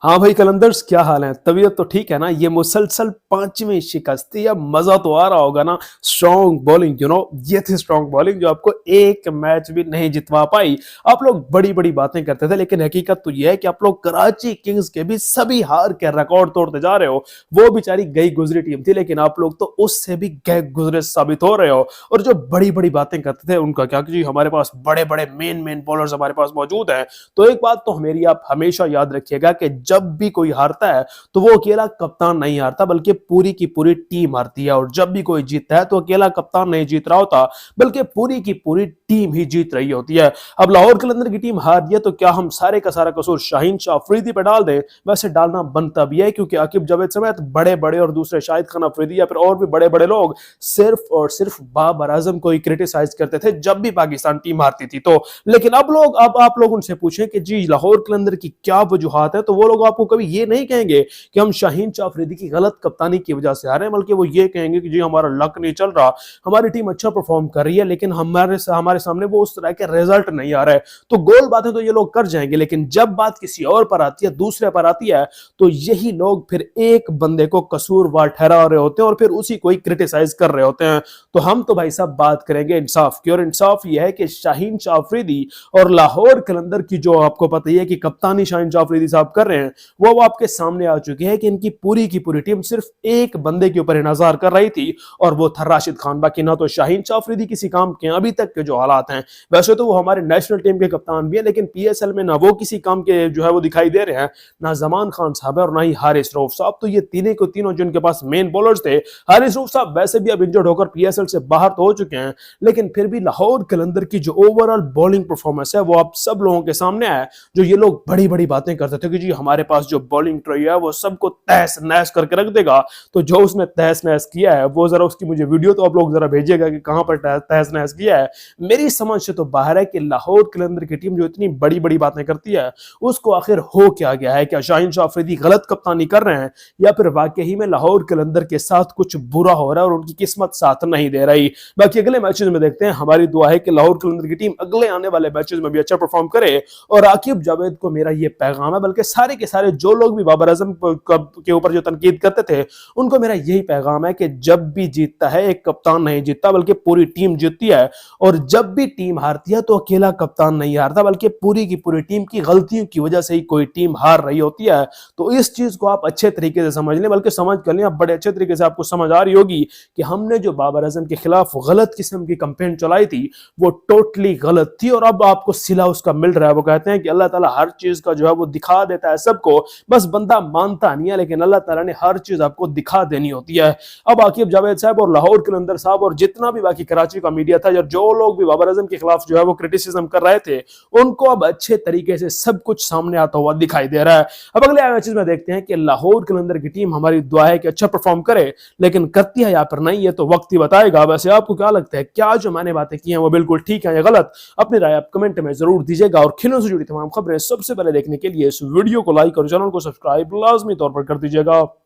हाँ भाई कलंदर्स, क्या हाल है? तबीयत तो ठीक है ना? ये मुसलसल पांचवी शिकस्त थी। अब मजा तो आ रहा होगा ना? स्ट्रॉन्ग बॉलिंग, ये थी स्ट्रॉन्ग बॉलिंग जो आपको एक मैच भी नहीं जितवा पाई। आप लोग बड़ी बड़ी बातें करते थे, लेकिन हकीकत तो ये है कि आप लोग कराची किंग्स के भी सभी हार के रिकॉर्ड तोड़ते जा रहे हो। वो बेचारी गई गुजरी टीम थी, लेकिन आप लोग तो उससे भी गए गुजरे साबित हो रहे हो। और जो बड़ी बड़ी बातें करते थे उनका क्या, कि जी हमारे पास बड़े बड़े मेन मेन बॉलर्स हमारे पास मौजूद हैं। तो एक बात तो मेरी आप हमेशा याद रखिएगा कि जब भी कोई हारता है तो वो अकेला कप्तान नहीं हारता, बल्कि पूरी की पूरी टीम हारती है। और जब भी कोई जीतता है तो अकेला कप्तान नहीं जीत रहा होता, बल्कि पूरी की पूरी टीम ही जीत रही होती है। अब लाहौर कलंदर की टीम हार रही है तो क्या हम सारे का सारा कसूर शाहीन शाह अफरीदी पे डाल दें? वैसे डालना बनता भी है, क्योंकि आकिब जावेद समेत बड़े बड़े और दूसरे शाहिद खान अफरीदी या फिर और भी बड़े बड़े लोग सिर्फ और सिर्फ बाबर आजम को ही क्रिटिसाइज करते थे जब भी पाकिस्तान टीम हारती थी। तो लेकिन अब आप लोग उनसे पूछें कि जी लाहौर कलंदर की क्या वजूहात है, तो वो लोग आपको कभी ये नहीं कहेंगे कि हम शाहीन शाह अफरीदी की गलत कप्तानी की वजह से हारे, बल्कि वो ये कहेंगे कि जी हमारा लक नहीं चल रहा, हमारी टीम अच्छा परफॉर्म कर रही है लेकिन हमारे सामने वो उस तरह के रिजल्ट नहीं आ रहे। तो गोल बातें तो ये लोग कर जाएंगे, लेकिन जब बात किसी और पर आती है, दूसरे पर आती है, तो यही लोग फिर एक बंदे को कसूरवार ठहरा रहे होते हैं और फिर उसी को ही क्रिटिसाइज कर रहे होते हैं। तो हम तो भाई साहब बात करेंगे इंसाफ की, और इंसाफ यह है कि शाहीन शाह अफरीदी और लाहौर कलंदर की जो आपको पता ही है कि कप्तानी शाहीन शाह अफरीदी साहब कर रहे हैं, वो आपके सामने आ चुकी है कि इनकी पूरी की पूरी टीम सिर्फ एक बंदे के ऊपर इन्हसार कर रही थी, और वो था राशिद खान। बाकी ना तो शाहीन शाह अफरीदी किसी काम के अभी तक के जो हालात हैं, वैसे तो वो हमारे नेशनल टीम के कप्तान भी है, लेकिन पीएसएल में ना वो किसी काम के जो है वो दिखाई दे रहे हैं, ना जमान खान साहब है और ना ही हारिस रऊफ साहब। तो ये तीनों को तीनों जिनके पास मेन बॉलर्स थे, हारिस रऊफ साहब वैसे भी अब इंजर्ड होकर पीएसएल से बाहर तो हो चुके हैं, लेकिन फिर भी लाहौर कलंदर की जो ओवरऑल बॉलिंग परफॉर्मेंस है वो आप सब लोगों के सामने है। जो ये लोग बड़ी बड़ी बातें करते थे कि जी हमारे पास जो बॉलिंग ट्री है वो सबको तहस नहस करके रख देगा, तो जो उसने तहस नहस किया है वो जरा उसकी मुझे वीडियो तो आप लोग जरा भेजिएगा कि कहां पर तहस नहस किया है। मेरी समझ से तो बाहर है कि लाहौर कलंदर की टीम जो इतनी बड़ी बड़ी बातें करती है उसको आखिर हो क्या गया है? क्या शाहीन शाह अफरीदी गलत कप्तानी कर रहे हैं, या फिर वाकई में लाहौर कलंदर के साथ कुछ बुरा हो रहा है और उनकी किस्मत साथ नहीं दे रही? बाकी अगले मैचेस में देखते हैं। हमारी दुआ है कि लाहौर कलंदर की टीम अगले आने वाले मैचेस में भी अच्छा परफॉर्म करे। और आकिब जावेद को मेरा ये पैगाम है, बल्कि सारे के सारे जो लोग भी बाबर आजम के ऊपर जो तनकीद करते थे उनको मेरा यही पैगाम है कि जब भी जीतता है एक कप्तान नहीं जीतता, बल्कि पूरी टीम जीतती है। और जब भी टीम हारती है तो अकेला कप्तान नहीं हारता, बल्कि पूरी की पूरी टीम की गलतियों की वजह से ही कोई टीम हार रही होती है। तो इस चीज को आप अच्छे तरीके से समझ लें, बल्कि समझ कर लें, आप बड़े अच्छे तरीके से आपको समझ आ रही होगी कि हमने जो बाबर आजम के खिलाफ गलत किस्म की कंपेन चलाई थी वो टोटली गलत थी, और अब आपको सिला उसका मिल रहा है। वो कहते हैं कि अल्लाह ताला हर चीज का जो है वो दिखा देता है सबको, बस बंदा मानता नहीं है, लेकिन अल्लाह ताला ने हर चीज आपको दिखा देनी होती है। अब आकिब जावेद साहब और लाहौर कलंदर साहब और जितना भी बाकी कराची का मीडिया था, जो लोग भी बाबर आजम के खिलाफ जो है वो क्रिटिसिज्म कर रहे थे, उनको अब अच्छे तरीके से सब कुछ सामने आता हुआ दिखाई दे रहा है। अब अगले मैचेस में देखते हैं कि लाहौर कलंदर की टीम, हमारी दुआ है कि अच्छा परफॉर्म करे, लेकिन करती है या फिर नहीं, है तो वक्त ही बताएगा। वैसे आपको क्या लगता है, क्या जो मैंने बातें की हैं वो बिल्कुल ठीक है या गलत? अपनी राय आप कमेंट में जरूर दीजिएगा, और खेलों से जुड़ी तमाम खबरें सबसे पहले देखने के लिए इस वीडियो को लाइक और चैनल को सब्सक्राइब लाजमी तौर पर कर दीजिएगा।